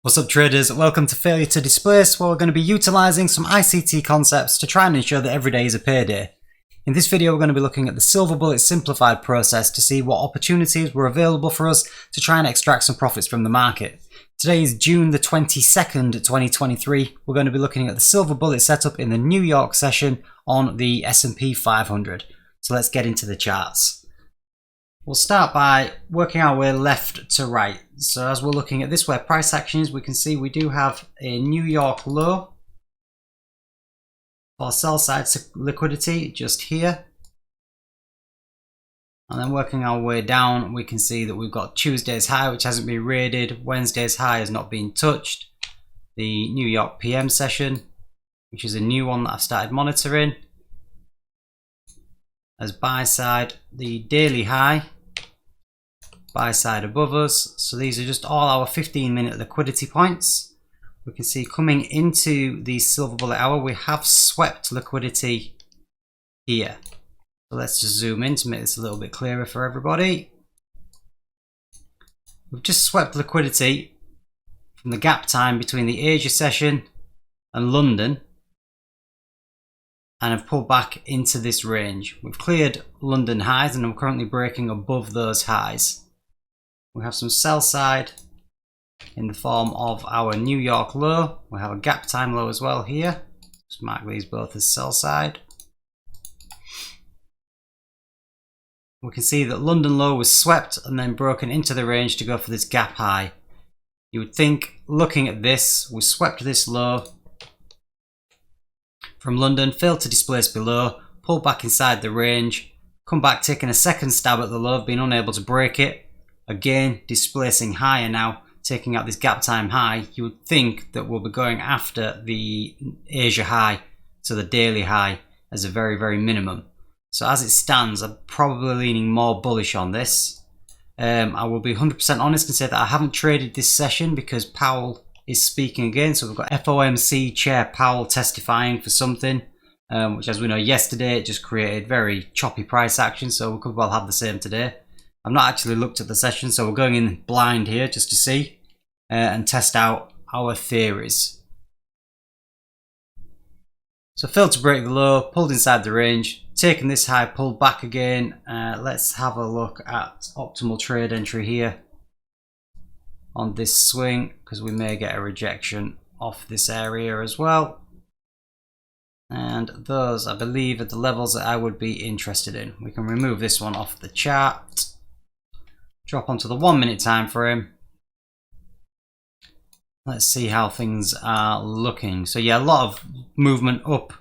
What's up traders, welcome to Failure to Displace, where we're going to be utilising some ICT concepts to try and ensure that every day is a payday. In this video we're going to be looking at the Silver Bullet simplified process to see what opportunities were available for us to try and extract some profits from the market. Today is June the 22nd, 2023. We're going to be looking at the Silver Bullet setup in the New York session on the S&P 500. So let's get into the charts. We'll start by working our way left to right. So as we're looking at this where price action is, we can see we do have a New York low for sell side liquidity just here. And then working our way down, we can see that we've got Tuesday's high, which hasn't been raided. Wednesday's high has not been touched. The New York PM session, which is a new one that I've started monitoring. As buy side, the daily high. Buy side above us. So these are just all our 15-minute liquidity points. We can see coming into the Silver Bullet hour, we have swept liquidity here. So let's just zoom in to make this a little bit clearer for everybody. We've just swept liquidity from the gap time between the Asia session and London and have pulled back into this range. We've cleared London highs and I'm currently breaking above those highs. We have some sell side in the form of our New York low. We have a gap time low as well here. Just mark these both as sell side. We can see that London low was swept and then broken into the range to go for this gap high. You would think, looking at this, we swept this low from London, failed to displace below, pulled back inside the range, come back taking a second stab at the low, being unable to break it. Again, displacing higher now, taking out this gap time high. You would think that we'll be going after the Asia high, so the daily high, as a very, very minimum. So as it stands, I'm probably leaning more bullish on this. I will be 100% honest and say that I haven't traded this session because Powell is speaking again. So we've got FOMC Chair Powell testifying for something, which, as we know, yesterday it just created very choppy price action. So we could well have the same today. I've not actually looked at the session, so we're going in blind here just to see and test out our theories. So failed to break the low, pulled inside the range, taken this high, pulled back again. Let's have a look at optimal trade entry here on this swing, because we may get a rejection off this area as well. And those, I believe, are the levels that I would be interested in. We can remove this one off the chart. Drop onto the 1 minute time frame. Let's see how things are looking. So yeah, a lot of movement up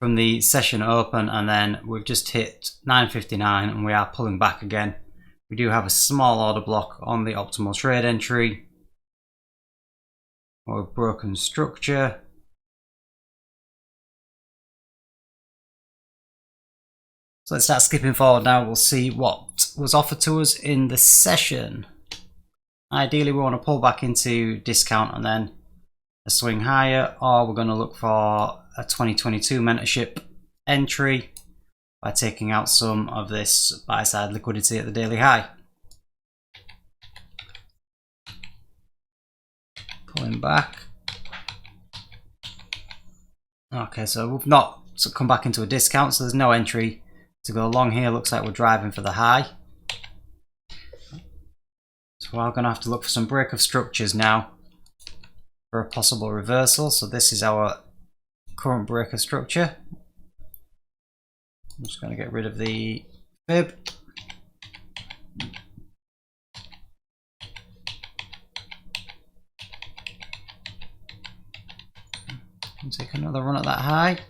from the session open, and then we've just hit 9:59 and we are pulling back again. We do have a small order block on the optimal trade entry, or a broken structure. So let's start skipping forward now. We'll see what was offered to us in the session. Ideally, we want to pull back into discount and then a swing higher, or we're going to look for a 2022 mentorship entry by taking out some of this buy side liquidity at the daily high. Pulling back. Okay, so we've not come back into a discount, so there's no entry to go long here. Looks like we're driving for the high. So we're going to have to look for some break of structures now for a possible reversal. So this is our current break of structure. I'm just going to get rid of the fib. And take another run at that high.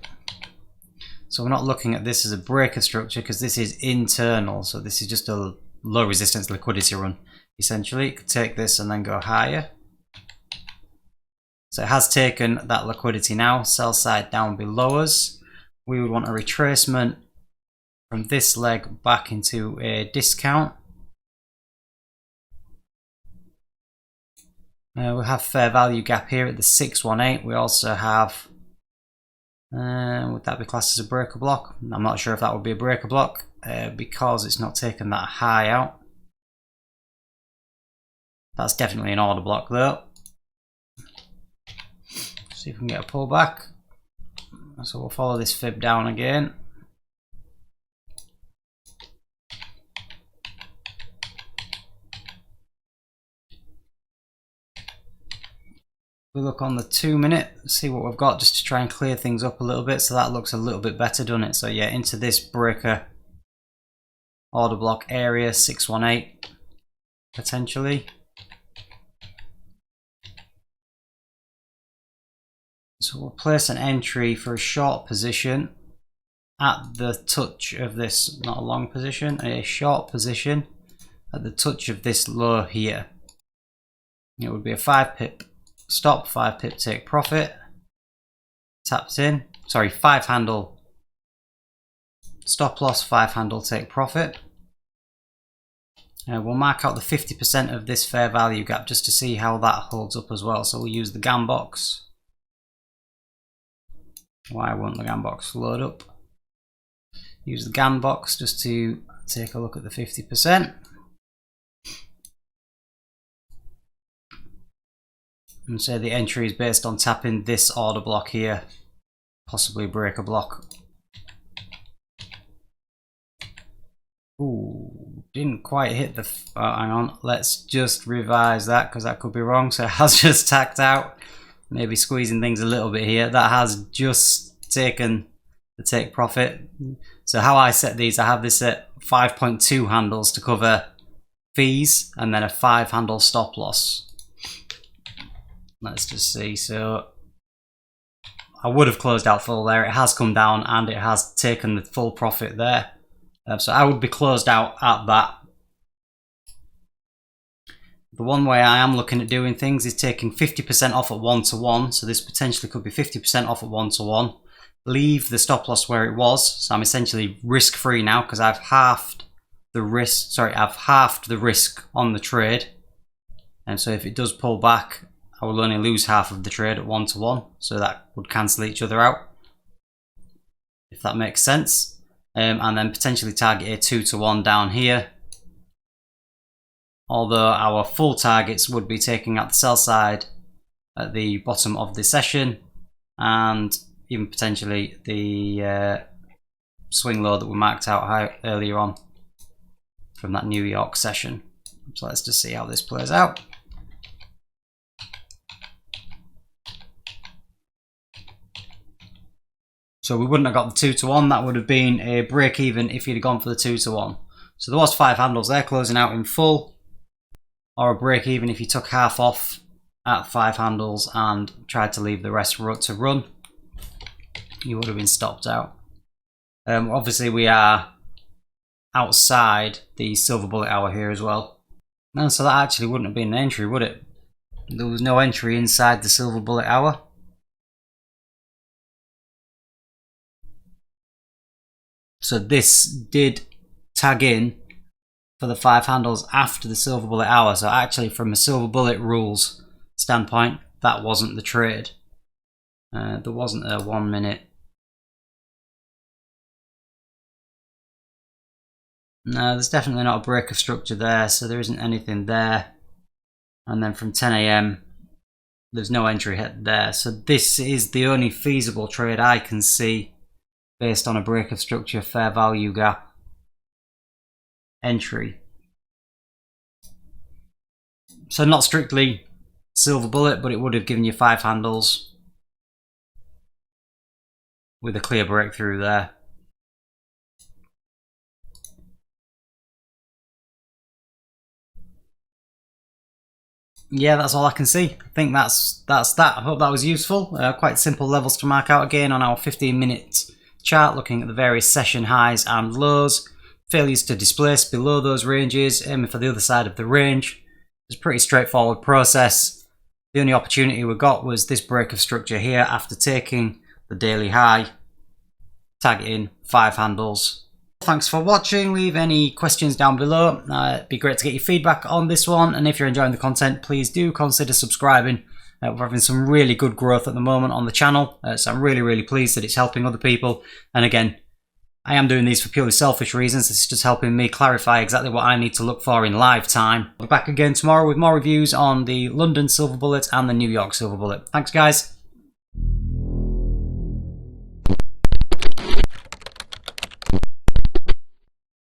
So we're not looking at this as a breaker structure because this is internal. So this is just a low resistance liquidity run. Essentially, you could take this and then go higher. So it has taken that liquidity now. Sell side down below us. We would want a retracement from this leg back into a discount. We have fair value gap here at the 618. We also have, would that be classed as a breaker block? I'm not sure if that would be a breaker block because it's not taken that high out. That's definitely an order block though. See if we can get a pullback. So we'll follow this fib down again. We look on the 2 minute, see what we've got just to try and clear things up a little bit. So that looks a little bit better, doesn't it? So yeah, into this breaker order block area, 618 potentially. So we'll place an entry for a short position at the touch of this, not a long position, a short position at the touch of this low here. It would be a 5 pip stop, 5 pip take profit, tapped in, sorry, 5 handle stop loss, 5 handle take profit. We'll mark out the 50% of this fair value gap just to see how that holds up as well. So we'll use the GAN box. Why won't the GAN box load up? Use the GAN box just to take a look at the 50%. And say the entry is based on tapping this order block here, possibly break a block. Ooh, didn't quite hit the, hang on, let's just revise that because that could be wrong. So it has just tacked out, maybe squeezing things a little bit here. That has just taken the take profit. So how I set these, I have this at 5.2 handles to cover fees and then a 5 handle stop loss. Let's just see. So I would have closed out full there. It has come down and it has taken the full profit there. So I would be closed out at that. The one way I am looking at doing things is taking 50% off at 1-to-1. So this potentially could be 50% off at 1-to-1. Leave the stop loss where it was. So I'm essentially risk free now because I've halved the risk. Sorry, I've halved the risk on the trade. And so if it does pull back, I will only lose half of the trade at 1-to-1. So that would cancel each other out, if that makes sense. And then potentially target a 2-to-1 down here. Although our full targets would be taking out the sell side at the bottom of the session and even potentially the swing low that we marked out earlier on from that New York session. So let's just see how this plays out. So we wouldn't have got the 2-to-1, that would have been a break even if you'd have gone for the 2-to-1. So there was 5 handles there closing out in full, or a break even if you took half off at 5 handles and tried to leave the rest to run. You would have been stopped out. Obviously we are outside the silver bullet hour here as well. And so that actually wouldn't have been an entry, would it? There was no entry inside the silver bullet hour. So this did tag in for the 5 handles after the silver bullet hour. So actually from a silver bullet rules standpoint, that wasn't the trade. There wasn't a 1 minute. No, there's definitely not a break of structure there. So there isn't anything there. And then from 10 AM, there's no entry hit there. So this is the only feasible trade I can see based on a break of structure, fair value gap, entry. So not strictly silver bullet, but it would have given you 5 handles with a clear breakthrough there. Yeah, that's all I can see. I think that's that. I hope that was useful. Quite simple levels to mark out again on our 15-minute chart, looking at the various session highs and lows, failures to displace below those ranges, aiming for the other side of the range. It's a pretty straightforward process. The only opportunity we got was this break of structure here after taking the daily high, targeting 5 handles. Thanks for watching. Leave any questions down below. It'd be great to get your feedback on this one, and if you're enjoying the content, please do consider subscribing. We're having some really good growth at the moment on the channel, so I'm really pleased that it's helping other people. And again, I am doing these for purely selfish reasons. It's just helping me clarify exactly what I need to look for in live time. We're back again tomorrow with more reviews on the London Silver Bullet and the New York Silver Bullet. Thanks guys.